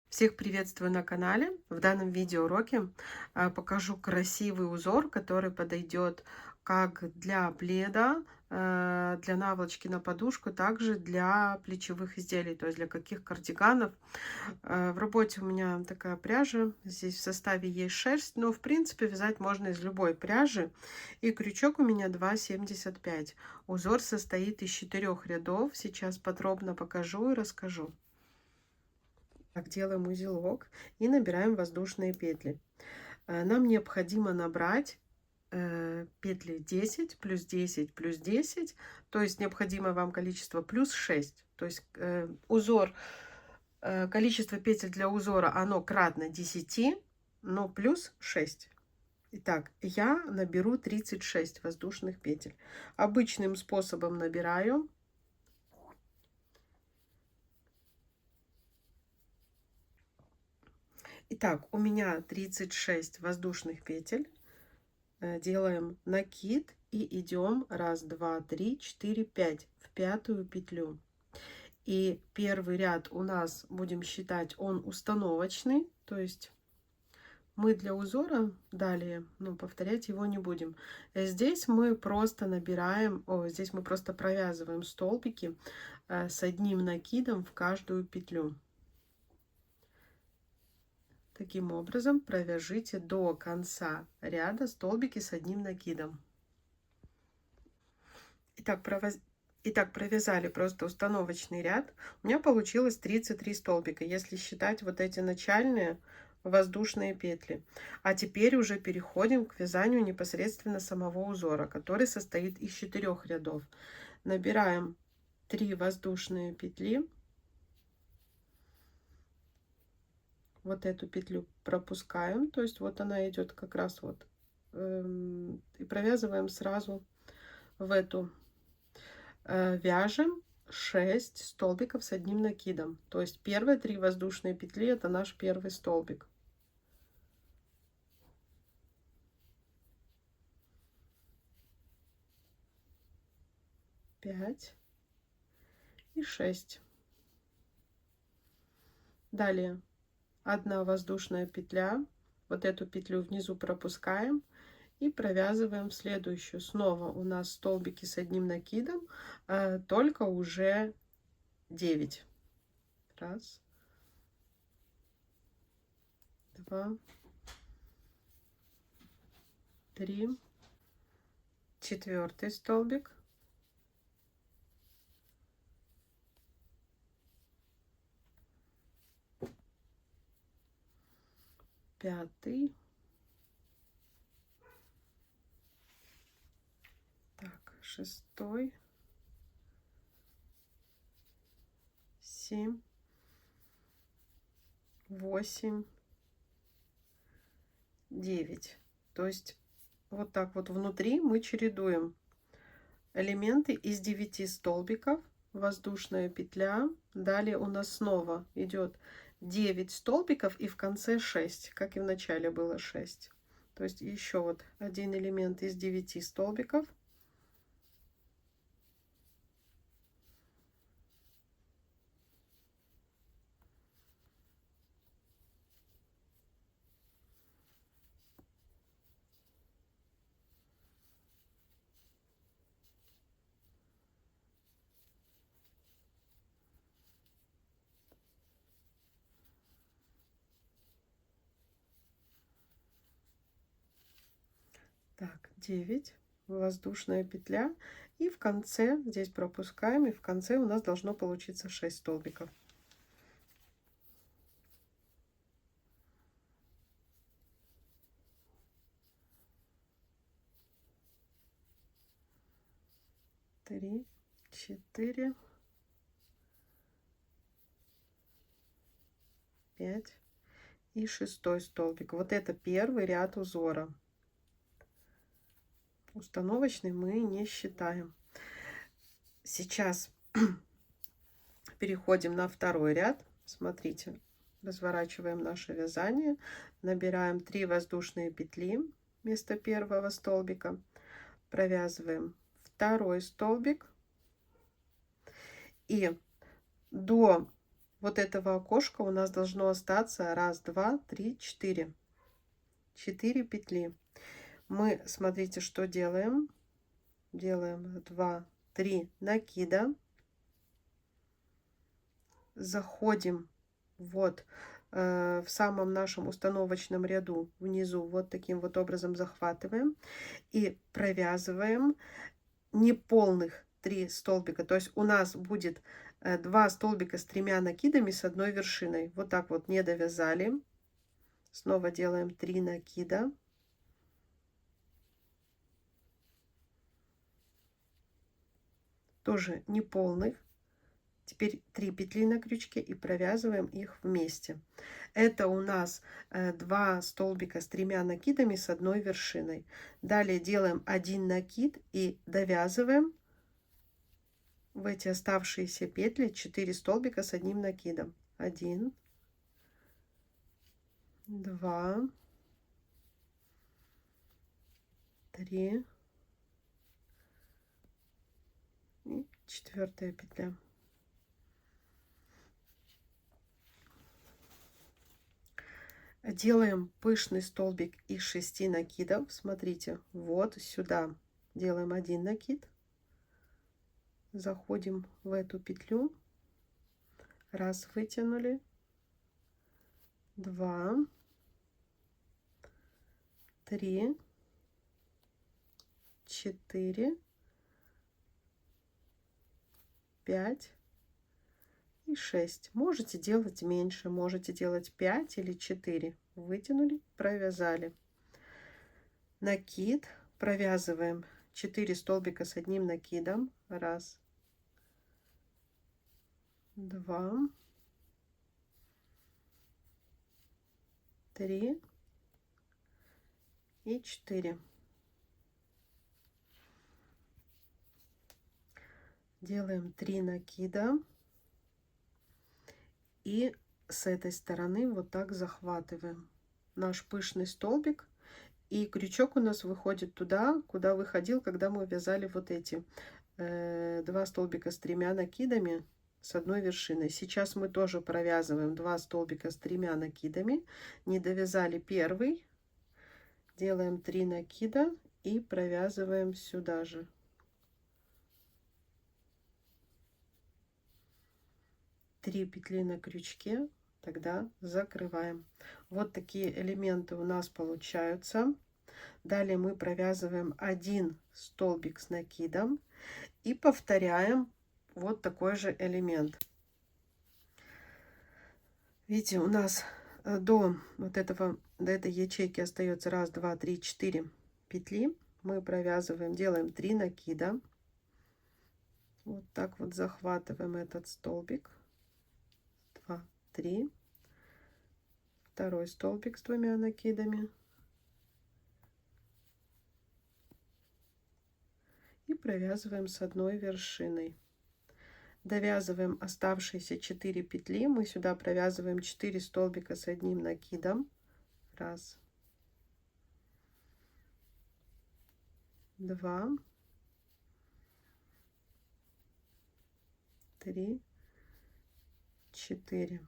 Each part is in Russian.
Всех приветствую на канале. В данном видеоуроке покажу красивый узор, который подойдет как для пледа, для наволочки на подушку, также для плечевых изделий, то есть для каких кардиганов. В работе у меня такая пряжа, здесь в составе есть шерсть, но в принципе вязать можно из любой пряжи. И крючок у меня 2,75. Узор состоит из 4 рядов. Сейчас подробно покажу и расскажу. Так, делаем узелок и набираем воздушные петли. Нам необходимо набрать петли 10 плюс 10 плюс 10, то есть необходимое вам количество плюс 6. То есть узор, количество петель для узора, оно кратно 10, но плюс 6. Итак, я наберу 36 воздушных петель. Обычным способом набираю. Итак, у меня 36 воздушных петель. Делаем накид и идем 1, 2, 3, 4, 5 в 5-ю петлю. И первый ряд у нас, будем считать, он установочный, то есть мы для узора далее, повторять его не будем. Здесь мы просто набираем, здесь мы просто провязываем столбики с одним накидом в каждую петлю. Таким образом провяжите до конца ряда столбики с одним накидом. Итак, провязали просто установочный ряд. У меня получилось 33 столбика, если считать вот эти начальные воздушные петли. А теперь уже переходим к вязанию непосредственно самого узора, который состоит из 4 рядов. Набираем 3 воздушные петли. Вот эту петлю пропускаем, то есть вот она идет как раз вот, и провязываем сразу в эту. Вяжем 6 столбиков с одним накидом, то есть первые 3 воздушные петли это наш первый столбик. Пять и 6. Далее 1 воздушная петля, вот эту петлю внизу пропускаем и провязываем в следующую. Снова у нас столбики с одним накидом, только уже 9. Раз, 2, 3, 4 столбик, 5, 6, 7, 8, 9. То есть вот так вот внутри мы чередуем элементы из 9 столбиков, воздушная петля. Далее у нас снова идет 9 столбиков и в конце 6, как и в начале было 6. То есть еще вот один элемент из 9 столбиков. Так, 9, воздушная петля, и в конце здесь пропускаем, и в конце у нас должно получиться 6 столбиков. Три, 4, 5 и 6 столбик. Вот это первый ряд узора. Установочный мы не считаем. Сейчас переходим на второй ряд. Смотрите, разворачиваем наше вязание, набираем 3 воздушные петли вместо первого столбика, провязываем второй столбик и до вот этого окошка у нас должно остаться 1, 2, 3, 4. 4 петли. Мы, смотрите, что делаем. Делаем 2, 3 накида. Заходим вот в самом нашем установочном ряду внизу, вот таким вот образом захватываем и провязываем неполных 3 столбика. То есть у нас будет 2 столбика с 3 накидами с одной вершиной. Вот так вот не довязали. Снова делаем 3 накида. Тоже неполных. Теперь 3 петли на крючке и провязываем их вместе. Это у нас 2 столбика с 3 накидами с одной вершиной. Далее делаем 1 накид и довязываем в эти оставшиеся петли 4 столбика с одним накидом. 1, 2, 3 и 4 петля. Делаем пышный столбик из 6 накидов. Смотрите, вот сюда делаем 1 накид, заходим в эту петлю, раз, вытянули, 2, 3, 4, 5 и 6. Можете делать меньше, можете делать 5 или 4. Вытянули, провязали. Накид, провязываем 4 столбика с одним накидом. 1, 2, 3 и 4. Делаем 3 накида. И с этой стороны вот так захватываем наш пышный столбик. И крючок у нас выходит туда, куда выходил, когда мы вязали вот эти 2 столбика с 3 накидами с одной вершиной. Сейчас мы тоже провязываем 2 столбика с 3 накидами. Не довязали первый. Делаем 3 накида и провязываем сюда же. 3 петли на крючке, тогда закрываем. Вот такие элементы у нас получаются. Далее мы провязываем 1 столбик с накидом и повторяем вот такой же элемент. Видите, у нас до этой ячейки остается 1, 2, 3, 4 петли. Мы провязываем, делаем 3 накида. Вот так вот захватываем этот столбик. 2, 3. Второй столбик с 2 накидами. И провязываем с одной вершиной. Довязываем оставшиеся 4 петли. Мы сюда провязываем 4 столбика с одним накидом. 1, 2, 3, 4.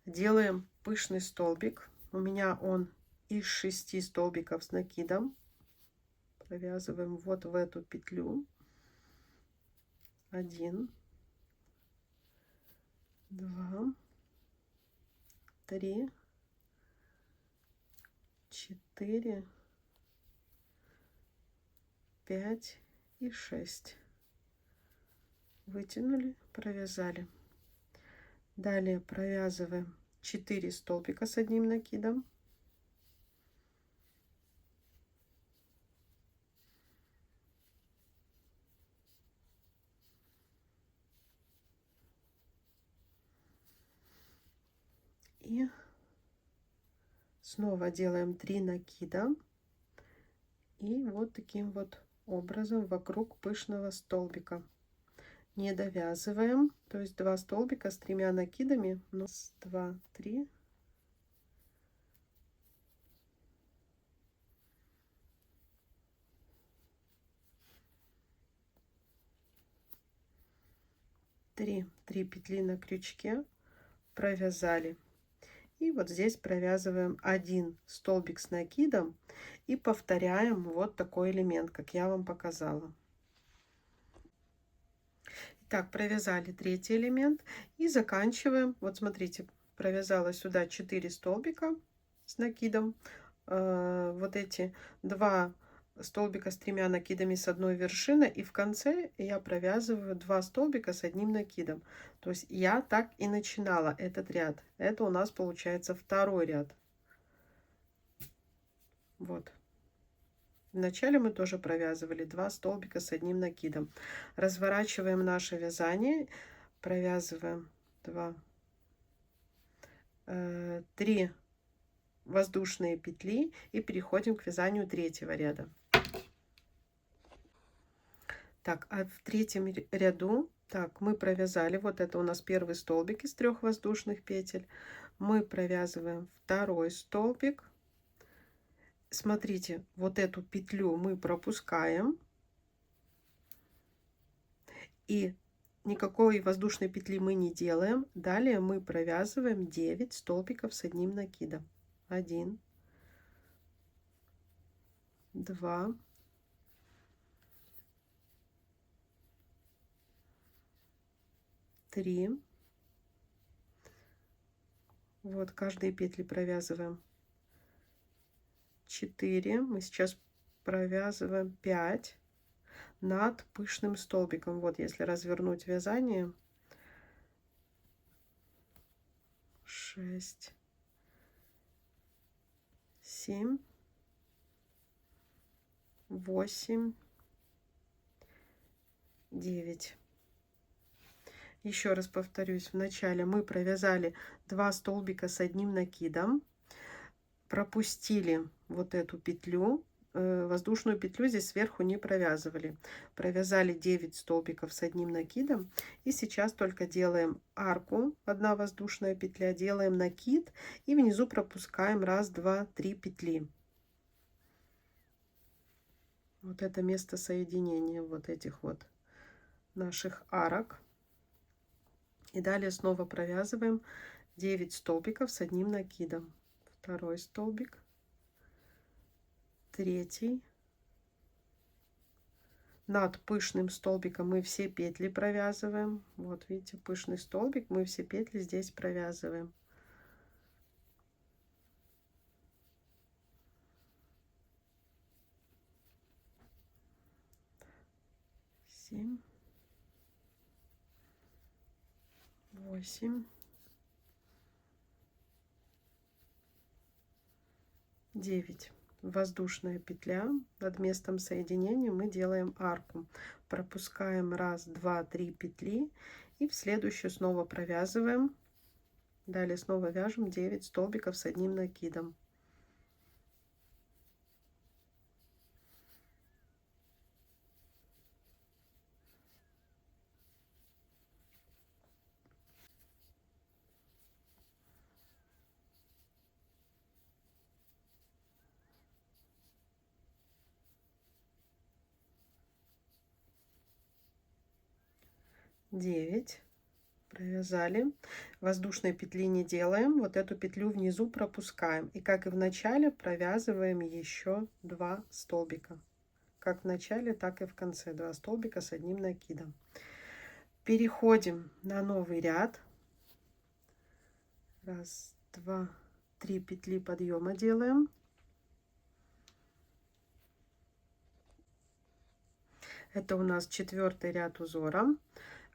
Делаем пышный столбик. У меня он из 6 столбиков с накидом. Провязываем вот в эту петлю. 1, 2, 3, 4, 5 и 6. Вытянули, провязали. Далее провязываем 4 столбика с одним накидом. И снова делаем 3 накида. И вот таким вот образом вокруг пышного столбика. Не довязываем, то есть 2 столбика с 3 накидами. 2, 3. Три петли на крючке, провязали. И вот здесь провязываем один столбик с накидом и повторяем вот такой элемент, как я вам показала. Так, провязали третий элемент и заканчиваем. Вот смотрите, провязала сюда 4 столбика с накидом. Вот эти 2 столбика с 3 накидами с одной вершины, и в конце я провязываю 2 столбика с одним накидом. То есть я так и начинала этот ряд. Это у нас получается второй ряд. Вот. Вначале мы тоже провязывали 2 столбика с одним накидом. Разворачиваем наше вязание, провязываем 3 воздушные петли и переходим к вязанию третьего ряда. Так, а в третьем ряду, так, мы провязали, вот это у нас первый столбик из 3 воздушных петель. Мы провязываем второй столбик. Смотрите, вот эту петлю мы пропускаем. И никакой воздушной петли мы не делаем. Далее мы провязываем 9 столбиков с одним накидом. 1, 2, 3. Вот каждые петли провязываем. 4. Мы сейчас провязываем 5 над пышным столбиком. Вот если развернуть вязание. 6, 7, 8, 9. Еще раз повторюсь, вначале мы провязали 2 столбика с одним накидом, пропустили вот эту петлю, воздушную петлю здесь сверху не провязывали, провязали 9 столбиков с одним накидом, и сейчас только делаем арку, 1 воздушная петля, делаем накид и внизу пропускаем 1, 2, 3 петли. Вот это место соединения вот этих вот наших арок. И далее снова провязываем 9 столбиков с одним накидом. Второй столбик, третий. Над пышным столбиком мы все петли провязываем. Вот видите, пышный столбик, мы все петли здесь провязываем. Семь, 8, 9. Воздушная петля, над местом соединения мы делаем арку, пропускаем 1, 2, 3 петли и в следующую снова провязываем. Далее снова вяжем 9 столбиков с одним накидом. Девять. Провязали, воздушной петли не делаем, вот эту петлю внизу пропускаем, и как и в начале провязываем еще 2 столбика, как в начале, так и в конце, 2 столбика с одним накидом. Переходим на новый ряд. 1, 2, 3 петли подъема делаем. Это у нас 4-й ряд узора.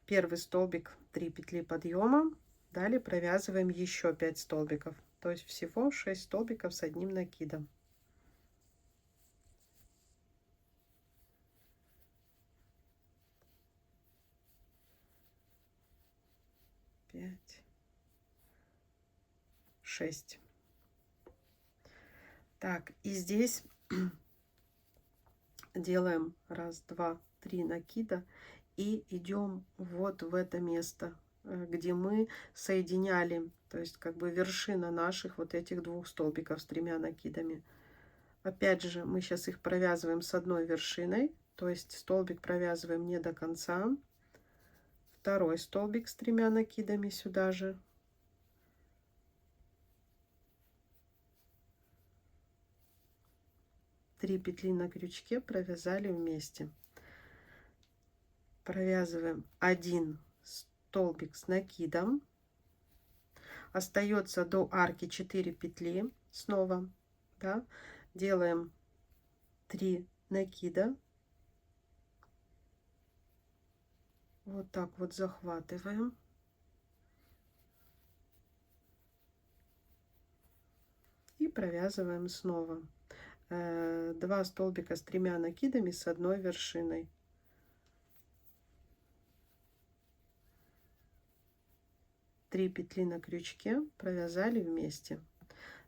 Первый столбик, 3 петли подъема, далее провязываем еще 5 столбиков, то есть всего 6 столбиков с одним накидом. Пять, 6. Так, и здесь делаем 1, 2, 3 накида и идем вот в это место, где мы соединяли, то есть как бы вершина наших вот этих 2 столбиков с 3 накидами. Опять же, мы сейчас их провязываем с одной вершиной, то есть столбик провязываем не до конца. Второй столбик с 3 накидами сюда же. 3 петли на крючке, провязали вместе. Провязываем 1 столбик с накидом. Остается до арки 4 петли снова, да? Делаем 3 накида, вот так вот захватываем, и провязываем снова 2 столбика с 3 накидами с одной вершиной. Три петли на крючке, провязали вместе.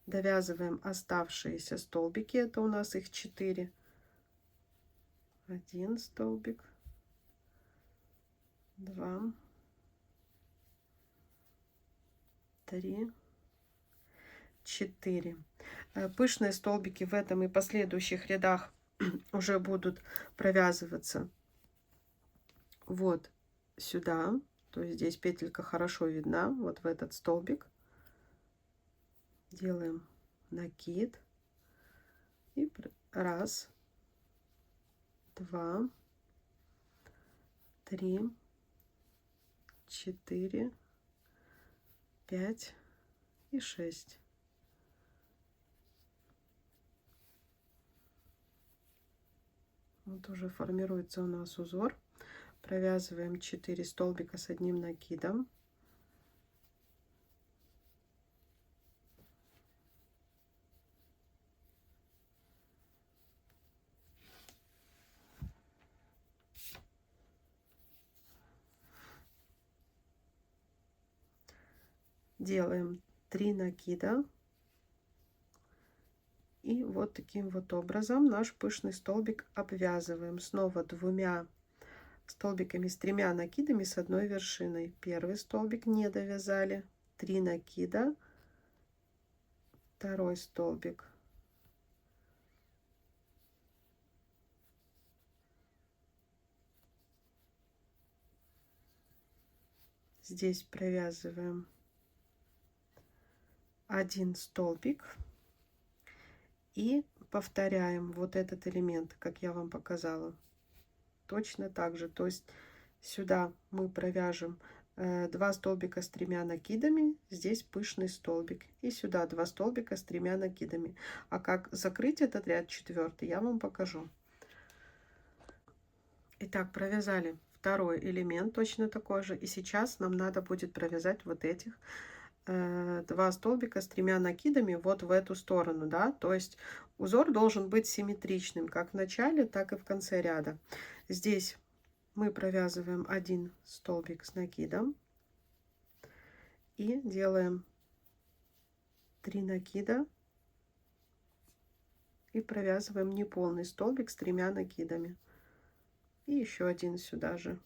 Довязываем оставшиеся столбики, это у нас их 4. 1 столбик, 2, 3, 4. Пышные столбики в этом и последующих рядах уже будут провязываться вот сюда. То есть здесь петелька хорошо видна, вот в этот столбик. Делаем накид. И раз, 2, 3, 4, 5 и 6. Вот уже формируется у нас узор. Провязываем 4 столбика с одним накидом. Делаем 3 накида. И вот таким вот образом наш пышный столбик обвязываем. Снова 2 столбиками с 3 накидами с одной вершиной. Первый столбик не довязали. 3 накида. Второй столбик. Здесь провязываем 1 столбик и повторяем вот этот элемент, как я вам показала. Точно так же, то есть сюда мы провяжем 2 столбика с 3 накидами, здесь пышный столбик, и сюда 2 столбика с 3 накидами. А как закрыть этот ряд 4, я вам покажу. Итак, провязали второй элемент точно такой же, и сейчас нам надо будет провязать вот этих 2 столбика с 3 накидами вот в эту сторону, да, то есть узор должен быть симметричным как в начале, так и в конце ряда. Здесь мы провязываем 1 столбик с накидом и делаем 3 накида и провязываем неполный столбик с 3 накидами, и еще один сюда же.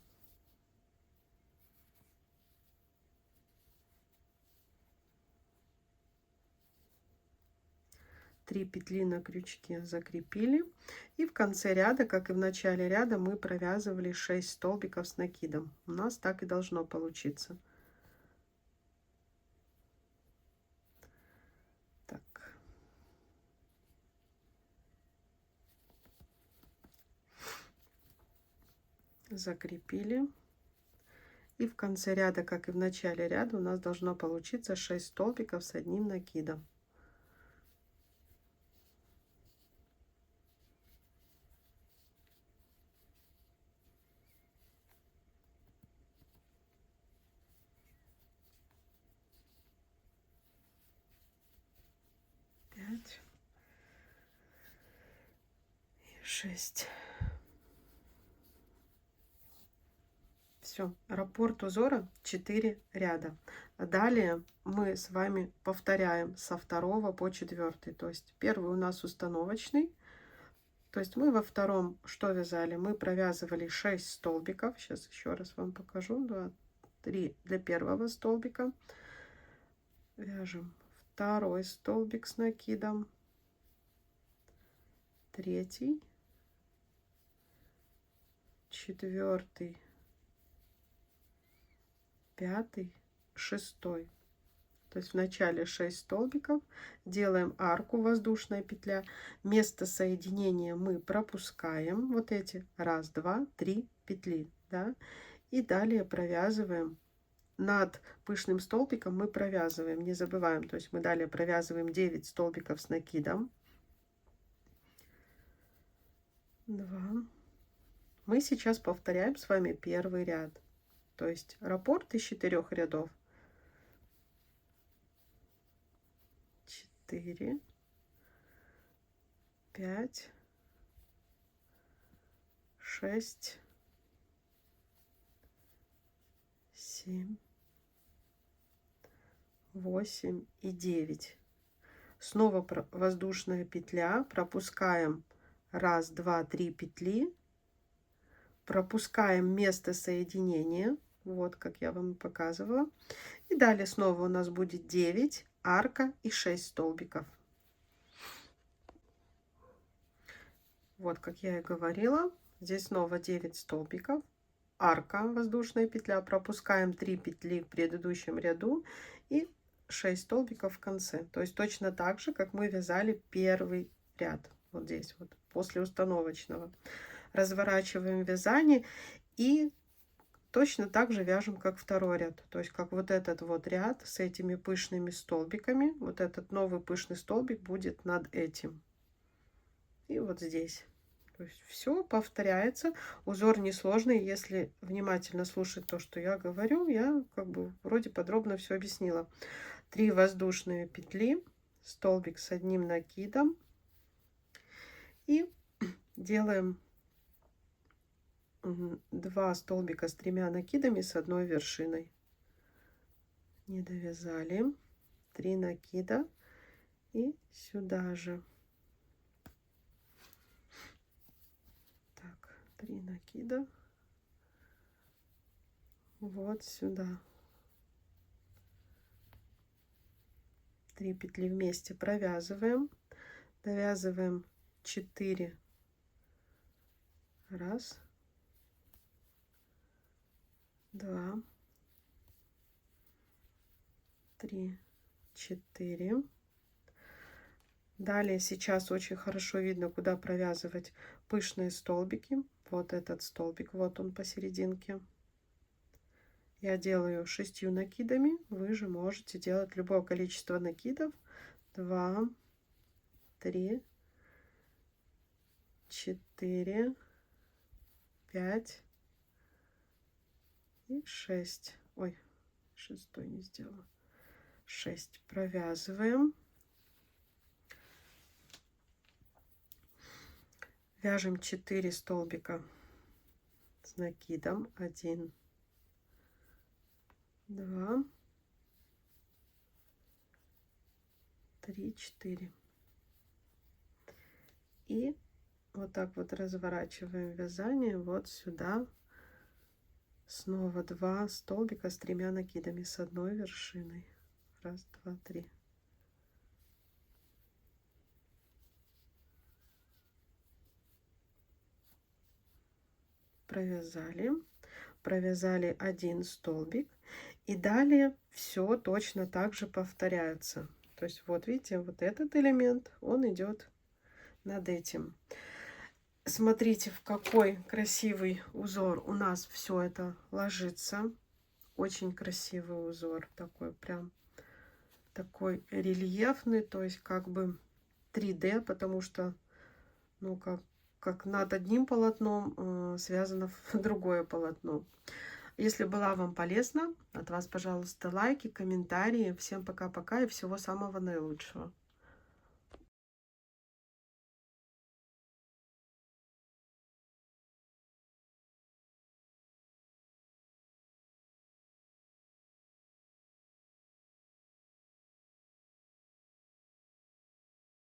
3 петли на крючке закрепили, и в конце ряда, как и в начале ряда, мы провязывали 6 столбиков с накидом. У нас так и должно получиться. Так. Закрепили, и в конце ряда, как и в начале ряда, у нас должно получиться 6 столбиков с одним накидом. И 6. Все, раппорт узора 4 ряда. Далее мы с вами повторяем со 2 по 4. То есть первый у нас установочный. То есть мы во втором что вязали? Мы провязывали 6 столбиков. Сейчас еще раз вам покажу. 2, 3 для первого столбика. Вяжем второй столбик с накидом. Третий. Четвертый. Пятый. Шестой. То есть в начале 6 столбиков, делаем арку, воздушная петля. Место соединения мы пропускаем. Вот эти 1, 2, 3 петли. Да? И далее провязываем. Над пышным столбиком мы провязываем, не забываем. То есть мы далее провязываем 9 столбиков с накидом. 2. Мы сейчас повторяем с вами первый ряд. То есть раппорт из 4 рядов. 4, 5, 6, 7, 8 и 9. Снова воздушная петля, пропускаем 1, 2, 3 петли, пропускаем место соединения, вот как я вам показывала. И далее снова у нас будет 9, арка и 6 столбиков. Вот как я и говорила, здесь снова 9 столбиков, арка, воздушная петля, пропускаем 3 петли в предыдущем ряду и 6 столбиков в конце. То есть точно так же, как мы вязали первый ряд. Вот здесь вот, после установочного. Разворачиваем вязание и точно так же вяжем, как второй ряд. То есть как вот этот вот ряд с этими пышными столбиками. Вот этот новый пышный столбик будет над этим. И вот здесь. То есть все повторяется. Узор несложный. Если внимательно слушать то, что я говорю, я как бы вроде подробно все объяснила. 3 воздушные петли, столбик с одним накидом. И делаем 2 столбика с 3 накидами с одной вершиной. Не довязали. 3 накида. И сюда же. Так, 3 накида. Вот сюда. 3 петли вместе провязываем. Довязываем 4. 1, 2, 3, 4. Далее сейчас очень хорошо видно, куда провязывать пышные столбики. Вот этот столбик, вот он посерединке. Я делаю 6 накидами. Вы же можете делать любое количество накидов. 2, 3, 4, 5 и 6. Ой, 6 не сделала. 6 провязываем. Вяжем 4 столбика с накидом. 1, 2, 3, 4. И вот так вот разворачиваем вязание вот сюда. Снова 2 столбика с 3 накидами с одной вершиной. 1, 2, 3. Провязали. Провязали 1 столбик. И далее все точно так же повторяется. То есть вот видите, вот этот элемент, он идет над этим. Смотрите, в какой красивый узор у нас все это ложится. Очень красивый узор, такой прям такой рельефный, то есть как бы 3D, потому что ну как над одним полотном связано другое полотно. Если была вам полезна, от вас, пожалуйста, лайки, комментарии. Всем пока-пока и всего самого наилучшего.